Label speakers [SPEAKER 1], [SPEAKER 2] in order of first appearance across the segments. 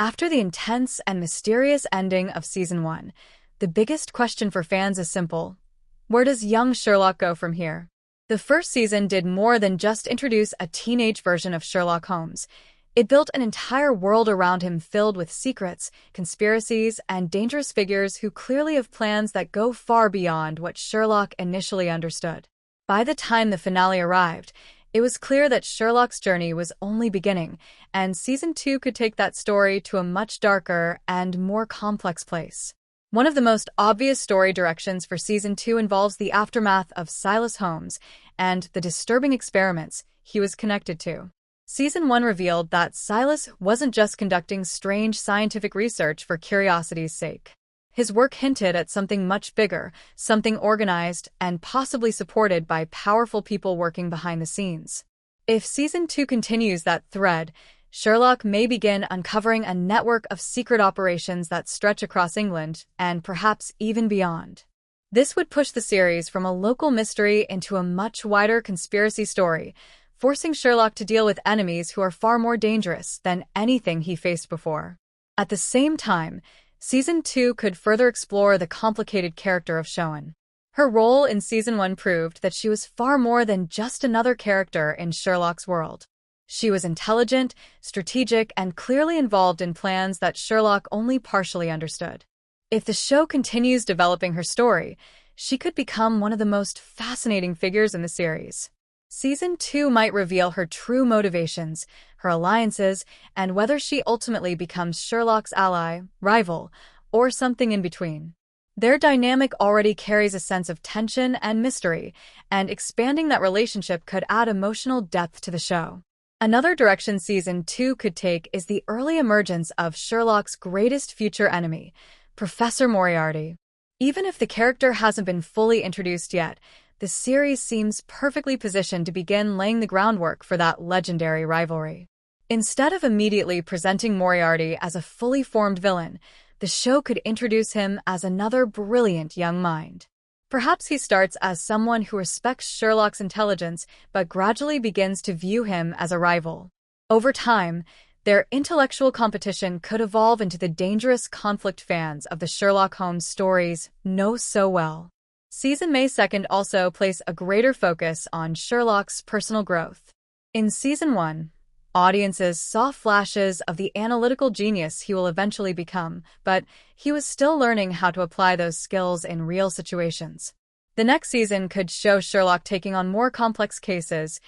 [SPEAKER 1] After the intense and mysterious ending of Season 1, the biggest question for fans is simple. Where does young Sherlock go from here? The first season did more than just introduce a teenage version of Sherlock Holmes. It built an entire world around him filled with secrets, conspiracies, and dangerous figures who clearly have plans that go far beyond what Sherlock initially understood. By the time the finale arrived, it was clear that Sherlock's journey was only beginning, and Season 2 could take that story to a much darker and more complex place. One of the most obvious story directions for Season 2 involves the aftermath of Silas Holmes and the disturbing experiments he was connected to. Season 1 revealed that Silas wasn't just conducting strange scientific research for curiosity's sake. His work hinted at something much bigger, something organized and possibly supported by powerful people working behind the scenes. If Season 2 continues that thread, Sherlock may begin uncovering a network of secret operations that stretch across England and perhaps even beyond. This would push the series from a local mystery into a much wider conspiracy story, forcing Sherlock to deal with enemies who are far more dangerous than anything he faced before. At the same time, Season 2 could further explore the complicated character of Shoan. Her role in Season 1 proved that she was far more than just another character in Sherlock's world. She was intelligent, strategic, and clearly involved in plans that Sherlock only partially understood. If the show continues developing her story, she could become one of the most fascinating figures in the series. Season 2 might reveal her true motivations, her alliances, and whether she ultimately becomes Sherlock's ally, rival, or something in between. Their dynamic already carries a sense of tension and mystery, and expanding that relationship could add emotional depth to the show. Another direction Season 2 could take is the early emergence of Sherlock's greatest future enemy, Professor Moriarty. Even if the character hasn't been fully introduced yet, the series seems perfectly positioned to begin laying the groundwork for that legendary rivalry. Instead of immediately presenting Moriarty as a fully formed villain, the show could introduce him as another brilliant young mind. Perhaps he starts as someone who respects Sherlock's intelligence but gradually begins to view him as a rival. Over time, their intellectual competition could evolve into the dangerous conflict fans of the Sherlock Holmes stories know so well. Season May 2nd also place a greater focus on Sherlock's personal growth. In Season 1, audiences saw flashes of the analytical genius he will eventually become, but he was still learning how to apply those skills in real situations. The next season could show Sherlock taking on more complex cases,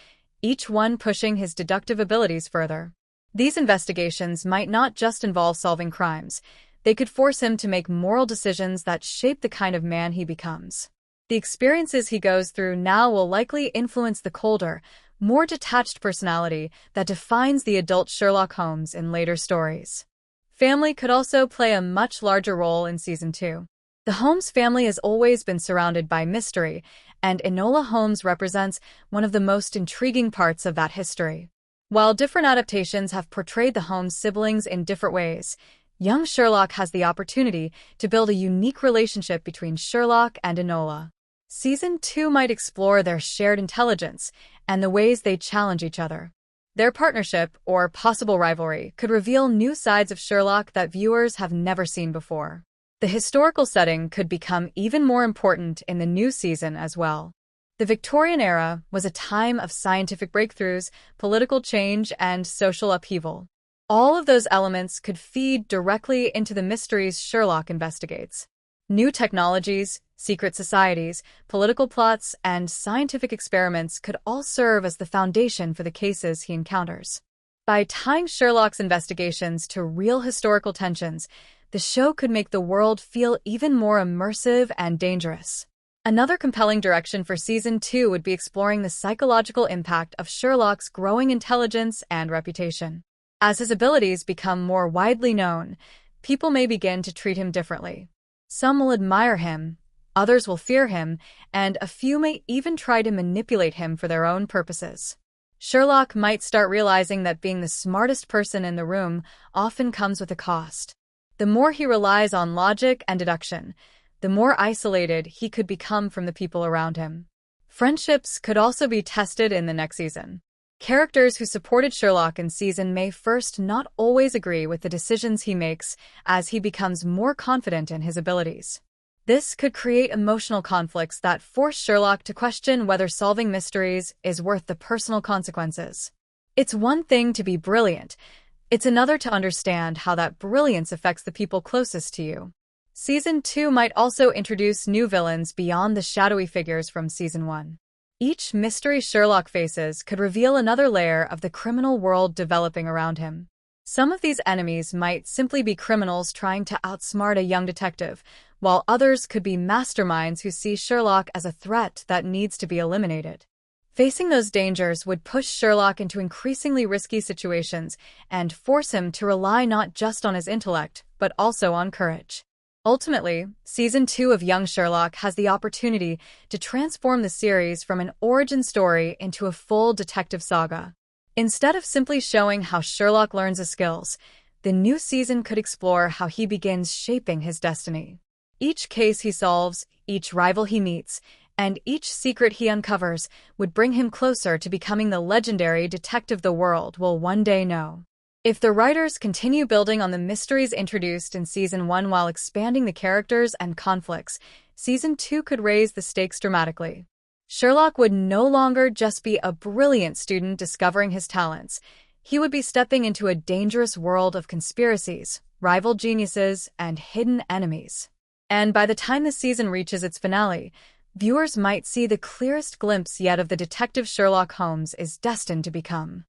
[SPEAKER 1] each one pushing his deductive abilities further. These investigations might not just involve solving crimes. They could force him to make moral decisions that shape the kind of man he becomes. The experiences he goes through now will likely influence the colder, more detached personality that defines the adult Sherlock Holmes in later stories. Family could also play a much larger role in Season 2. The Holmes family has always been surrounded by mystery, and Enola Holmes represents one of the most intriguing parts of that history. While different adaptations have portrayed the Holmes siblings in different ways, young Sherlock has the opportunity to build a unique relationship between Sherlock and Enola. Season 2 might explore their shared intelligence and the ways they challenge each other. Their partnership, or possible rivalry, could reveal new sides of Sherlock that viewers have never seen before. The historical setting could become even more important in the new season as well. The Victorian era was a time of scientific breakthroughs, political change, and social upheaval. All of those elements could feed directly into the mysteries Sherlock investigates. New technologies, secret societies, political plots, and scientific experiments could all serve as the foundation for the cases he encounters. By tying Sherlock's investigations to real historical tensions, the show could make the world feel even more immersive and dangerous. Another compelling direction for Season 2 would be exploring the psychological impact of Sherlock's growing intelligence and reputation. As his abilities become more widely known, people may begin to treat him differently. Some will admire him, others will fear him, and a few may even try to manipulate him for their own purposes. Sherlock might start realizing that being the smartest person in the room often comes with a cost. The more he relies on logic and deduction, the more isolated he could become from the people around him. Friendships could also be tested in the next season. Characters who supported Sherlock in season may first not always agree with the decisions he makes as he becomes more confident in his abilities. This could create emotional conflicts that force Sherlock to question whether solving mysteries is worth the personal consequences. It's one thing to be brilliant, it's another to understand how that brilliance affects the people closest to you. Season 2 might also introduce new villains beyond the shadowy figures from Season 1. Each mystery Sherlock faces could reveal another layer of the criminal world developing around him. Some of these enemies might simply be criminals trying to outsmart a young detective, while others could be masterminds who see Sherlock as a threat that needs to be eliminated. Facing those dangers would push Sherlock into increasingly risky situations and force him to rely not just on his intellect, but also on courage. Ultimately, Season 2 of Young Sherlock has the opportunity to transform the series from an origin story into a full detective saga. Instead of simply showing how Sherlock learns his skills, the new season could explore how he begins shaping his destiny. Each case he solves, each rival he meets, and each secret he uncovers would bring him closer to becoming the legendary detective the world will one day know. If the writers continue building on the mysteries introduced in Season 1 while expanding the characters and conflicts, Season 2 could raise the stakes dramatically. Sherlock would no longer just be a brilliant student discovering his talents. He would be stepping into a dangerous world of conspiracies, rival geniuses, and hidden enemies. And by the time the season reaches its finale, viewers might see the clearest glimpse yet of the detective Sherlock Holmes is destined to become.